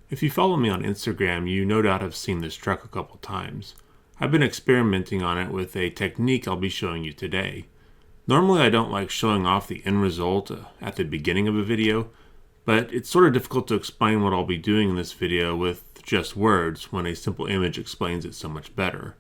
If you follow me on Instagram, you no doubt have seen this truck a couple times. I've been experimenting on it with a technique I'll be showing you today. Normally I don't like showing off the end result at the beginning of a video, but it's sort of difficult to explain what I'll be doing in this video with just words when a simple image explains it so much better.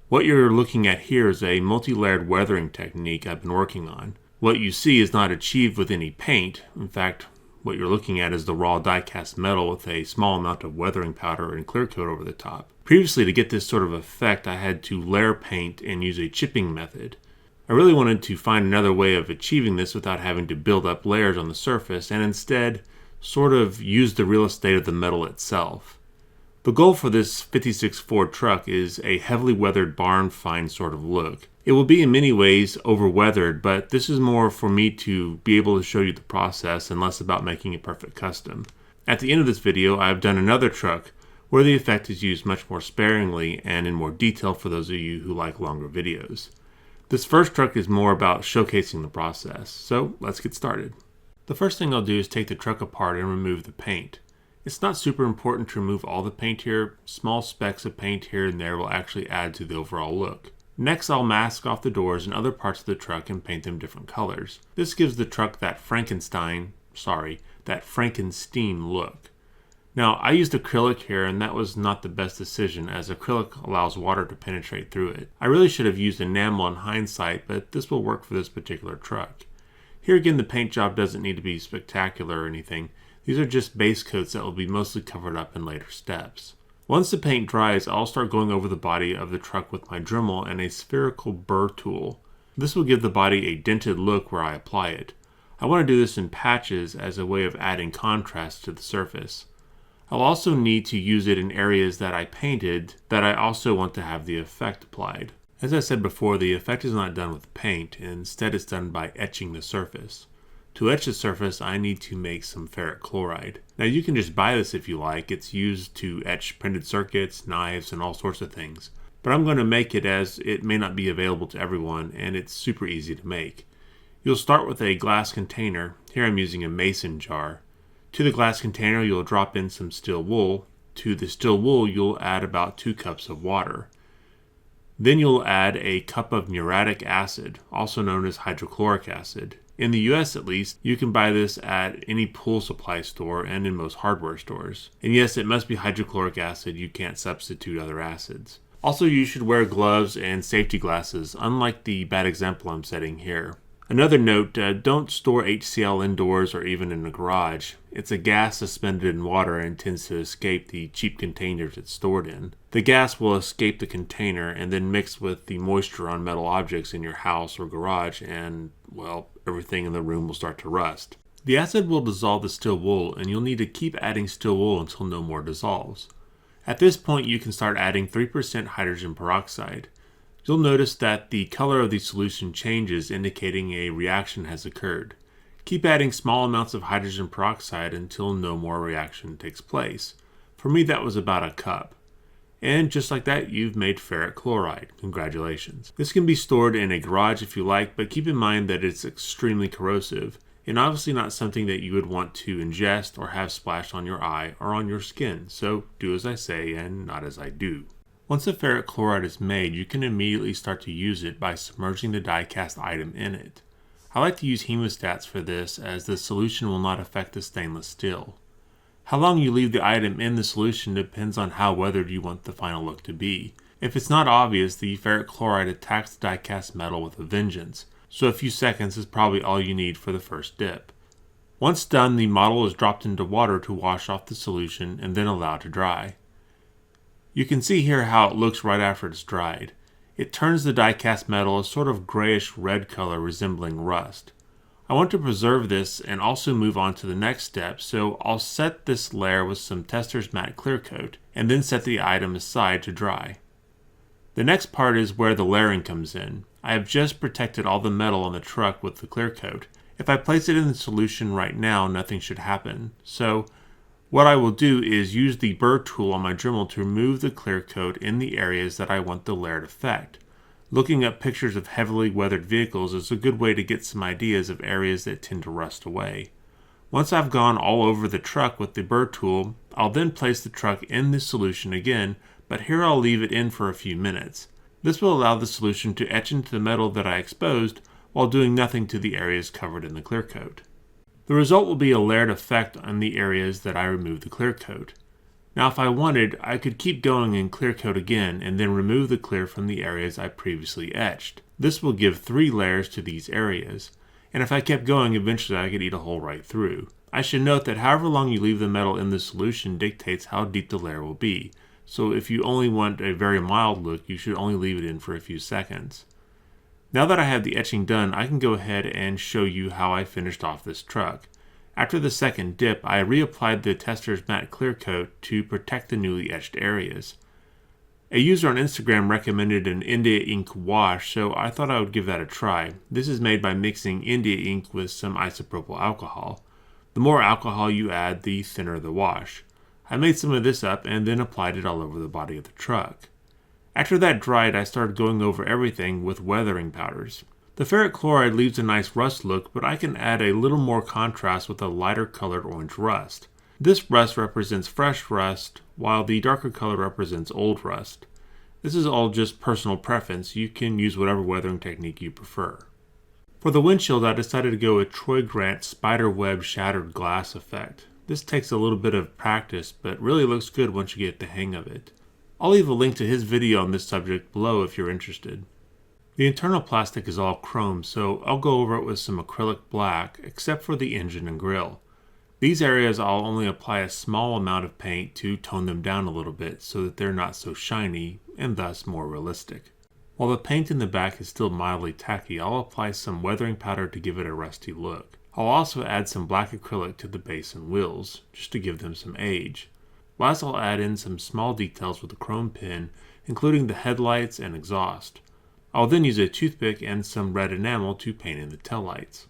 What you're looking at here is a multi-layered weathering technique I've been working on. What you see is not achieved with any paint. In fact, what you're looking at is the raw die-cast metal with a small amount of weathering powder and clear coat over the top. Previously, to get this sort of effect, I had to layer paint and use a chipping method. I really wanted to find another way of achieving this without having to build up layers on the surface and instead sort of use the real estate of the metal itself. The goal for this 56 Ford truck is a heavily weathered barn find sort of look. It will be in many ways over-weathered, but this is more for me to be able to show you the process and less about making it perfect custom. At the end of this video, I've done another truck where the effect is used much more sparingly and in more detail for those of you who like longer videos. This first truck is more about showcasing the process, so let's get started. The first thing I'll do is take the truck apart and remove the paint. It's not super important to remove all the paint here. Small specks of paint here and there will actually add to the overall look. Next, I'll mask off the doors and other parts of the truck and paint them different colors. This gives the truck that Frankenstein look. Now, I used acrylic here, and that was not the best decision, as acrylic allows water to penetrate through it. I really should have used enamel in hindsight, but this will work for this particular truck. Here again, the paint job doesn't need to be spectacular or anything. These are just base coats that will be mostly covered up in later steps. Once the paint dries, I'll start going over the body of the truck with my Dremel and a spherical burr tool. This will give the body a dented look where I apply it. I want to do this in patches as a way of adding contrast to the surface. I'll also need to use it in areas that I painted that I also want to have the effect applied. As I said before, the effect is not done with paint, instead it's done by etching the surface. To etch the surface, I need to make some ferric chloride. Now you can just buy this if you like. It's used to etch printed circuits, knives, and all sorts of things. But I'm going to make it as it may not be available to everyone, and it's super easy to make. You'll start with a glass container. Here I'm using a mason jar. To the glass container, you'll drop in some steel wool. To the steel wool, you'll add about 2 cups of water. Then you'll add a cup of muriatic acid, also known as hydrochloric acid. In the US at least, you can buy this at any pool supply store and in most hardware stores. And yes, it must be hydrochloric acid, you can't substitute other acids. Also, you should wear gloves and safety glasses, unlike the bad example I'm setting here. Another note, don't store HCl indoors or even in a garage. It's a gas suspended in water and tends to escape the cheap containers it's stored in. The gas will escape the container and then mix with the moisture on metal objects in your house or garage and, well, everything in the room will start to rust. The acid will dissolve the steel wool and you'll need to keep adding steel wool until no more dissolves. At this point you can start adding 3% hydrogen peroxide. You'll notice that the color of the solution changes, indicating a reaction has occurred. Keep adding small amounts of hydrogen peroxide until no more reaction takes place. For me, that was about a cup. And just like that, you've made ferric chloride. Congratulations. This can be stored in a garage if you like, but keep in mind that it's extremely corrosive, and obviously not something that you would want to ingest or have splashed on your eye or on your skin. So do as I say and not as I do. Once the ferric chloride is made, you can immediately start to use it by submerging the die-cast item in it. I like to use hemostats for this as the solution will not affect the stainless steel. How long you leave the item in the solution depends on how weathered you want the final look to be. If it's not obvious, the ferric chloride attacks the die-cast metal with a vengeance, so a few seconds is probably all you need for the first dip. Once done, the model is dropped into water to wash off the solution and then allowed to dry. You can see here how it looks right after it's dried. It turns the die-cast metal a sort of grayish red color resembling rust. I want to preserve this and also move on to the next step, so I'll set this layer with some Tester's matte clear coat and then set the item aside to dry. The next part is where the layering comes in. I have just protected all the metal on the truck with the clear coat. If I place it in the solution right now, nothing should happen. So what I will do is use the burr tool on my Dremel to remove the clear coat in the areas that I want the layered effect. Looking up pictures of heavily weathered vehicles is a good way to get some ideas of areas that tend to rust away. Once I've gone all over the truck with the burr tool, I'll then place the truck in this solution again, but here I'll leave it in for a few minutes. This will allow the solution to etch into the metal that I exposed while doing nothing to the areas covered in the clear coat. The result will be a layered effect on the areas that I removed the clear coat. Now if I wanted, I could keep going and clear coat again and then remove the clear from the areas I previously etched. This will give 3 layers to these areas, and if I kept going, eventually I could eat a hole right through. I should note that however long you leave the metal in the solution dictates how deep the layer will be, so if you only want a very mild look, you should only leave it in for a few seconds. Now that I have the etching done, I can go ahead and show you how I finished off this truck. After the second dip, I reapplied the tester's matte clear coat to protect the newly etched areas. A user on Instagram recommended an India ink wash, so I thought I would give that a try. This is made by mixing India ink with some isopropyl alcohol. The more alcohol you add, the thinner the wash. I made some of this up and then applied it all over the body of the truck. After that dried, I started going over everything with weathering powders. The ferric chloride leaves a nice rust look, but I can add a little more contrast with a lighter colored orange rust. This rust represents fresh rust, while the darker color represents old rust. This is all just personal preference. You can use whatever weathering technique you prefer. For the windshield, I decided to go with Troy Grant's spiderweb shattered glass effect. This takes a little bit of practice, but really looks good once you get the hang of it. I'll leave a link to his video on this subject below if you're interested. The internal plastic is all chrome, so I'll go over it with some acrylic black, except for the engine and grille. These areas I'll only apply a small amount of paint to tone them down a little bit so that they're not so shiny and thus more realistic. While the paint in the back is still mildly tacky, I'll apply some weathering powder to give it a rusty look. I'll also add some black acrylic to the base and wheels, just to give them some age. Last I'll add in some small details with a chrome pen, including the headlights and exhaust. I'll then use a toothpick and some red enamel to paint in the taillights.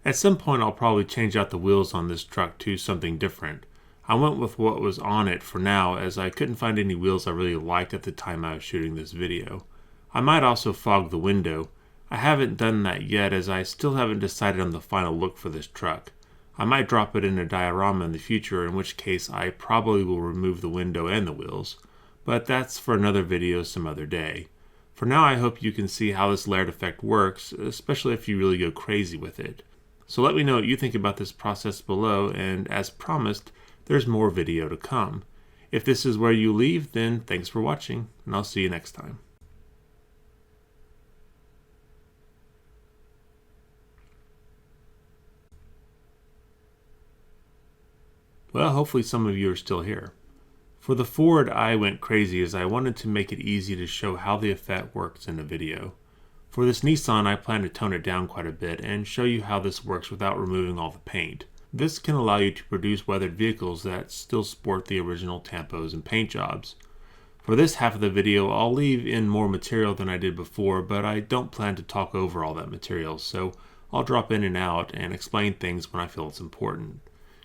At some point I'll probably change out the wheels on this truck to something different. I went with what was on it for now, as I couldn't find any wheels I really liked at the time I was shooting this video. I might also fog the window. I haven't done that yet, as I still haven't decided on the final look for this truck. I might drop it in a diorama in the future, in which case I probably will remove the window and the wheels, but that's for another video some other day. For now, I hope you can see how this layered effect works, especially if you really go crazy with it. So let me know what you think about this process below, and as promised, there's more video to come. If this is where you leave, then thanks for watching, and I'll see you next time. Well, hopefully some of you are still here. For the Ford, I went crazy as I wanted to make it easy to show how the effect works in a video. For this Nissan, I plan to tone it down quite a bit and show you how this works without removing all the paint. This can allow you to produce weathered vehicles that still sport the original tampos and paint jobs. For this half of the video, I'll leave in more material than I did before, but I don't plan to talk over all that material, so I'll drop in and out and explain things when I feel it's important.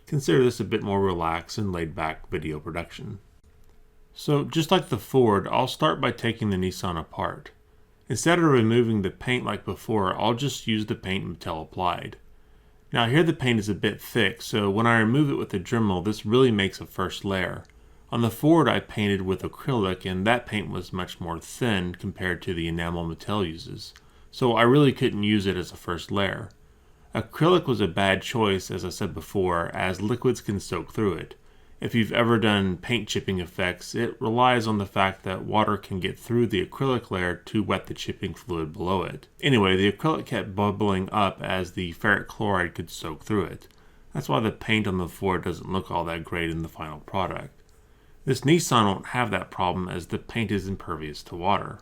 Consider this a bit more relaxed and laid-back video production. So just like the Ford, I'll start by taking the Nissan apart. Instead of removing the paint like before, I'll just use the paint until applied. Now here the paint is a bit thick, so when I remove it with the Dremel, this really makes a first layer. On the Ford, I painted with acrylic, and that paint was much more thin compared to the enamel Mattel uses, so I really couldn't use it as a first layer. Acrylic was a bad choice, as I said before, as liquids can soak through it. If you've ever done paint chipping effects, it relies on the fact that water can get through the acrylic layer to wet the chipping fluid below it. Anyway, the acrylic kept bubbling up as the ferric chloride could soak through it. That's why the paint on the Ford doesn't look all that great in the final product. This Nissan won't have that problem as the paint is impervious to water.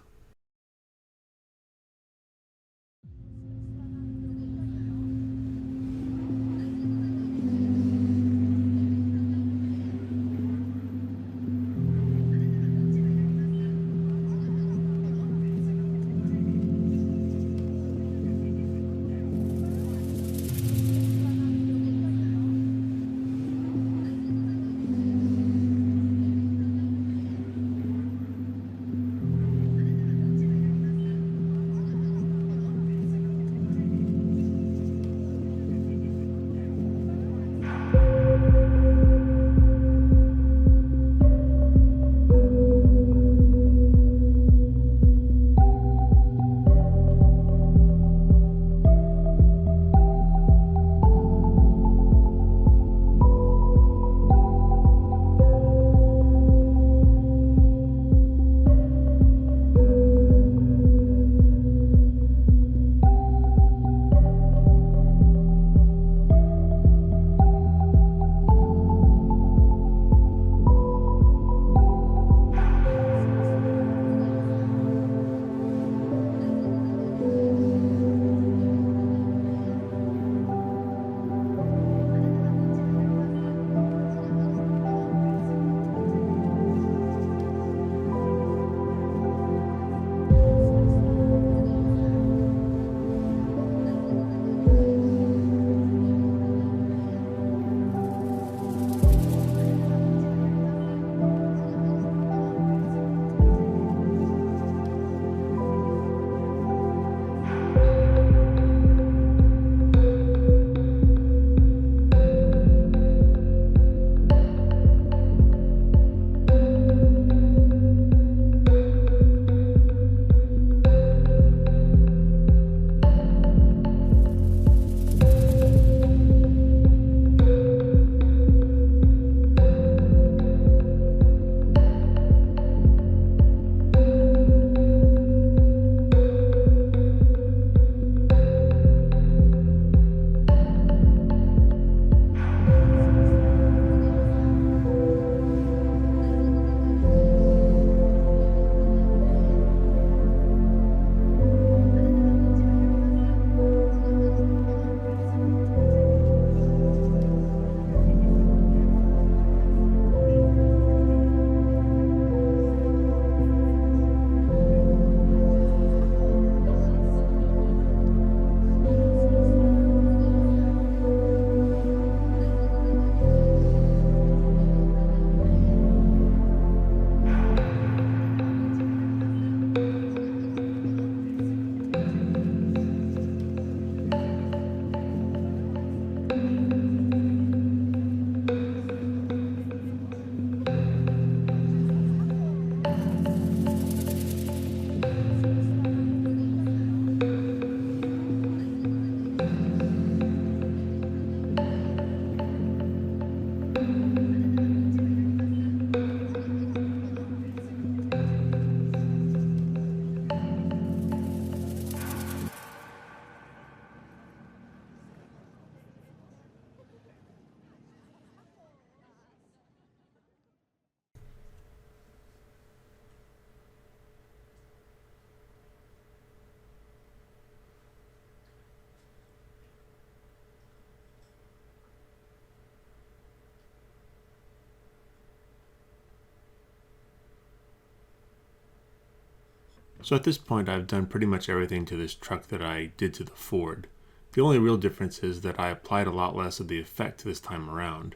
So at this point I've done pretty much everything to this truck that I did to the Ford. The only real difference is that I applied a lot less of the effect this time around.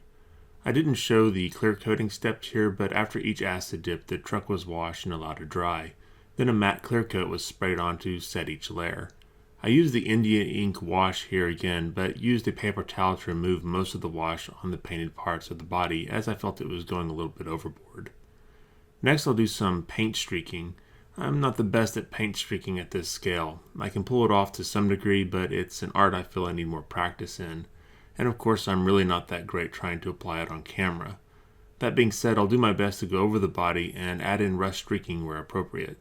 I didn't show the clear coating steps here, but after each acid dip the truck was washed and allowed to dry. Then a matte clear coat was sprayed on to set each layer. I used the India ink wash here again, but used a paper towel to remove most of the wash on the painted parts of the body as I felt it was going a little bit overboard. Next I'll do some paint streaking. I'm not the best at paint streaking at this scale. I can pull it off to some degree, but it's an art I feel I need more practice in. And of course I'm really not that great trying to apply it on camera. That being said, I'll do my best to go over the body and add in rust streaking where appropriate.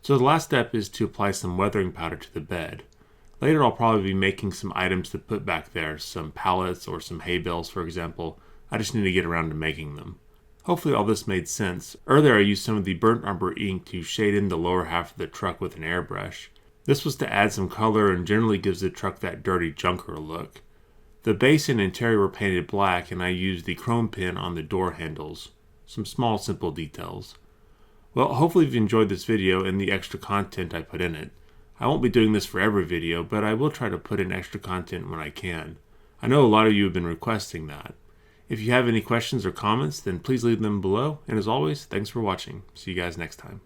So the last step is to apply some weathering powder to the bed. Later I'll probably be making some items to put back there, some pallets or some hay bales for example. I just need to get around to making them. Hopefully all this made sense. Earlier I used some of the burnt umber ink to shade in the lower half of the truck with an airbrush. This was to add some color and generally gives the truck that dirty junker look. The base and interior were painted black and I used the chrome pin on the door handles. Some small simple details. Well, hopefully you've enjoyed this video and the extra content I put in it. I won't be doing this for every video, but I will try to put in extra content when I can. I know a lot of you have been requesting that. If you have any questions or comments, then please leave them below, and as always, thanks for watching. See you guys next time.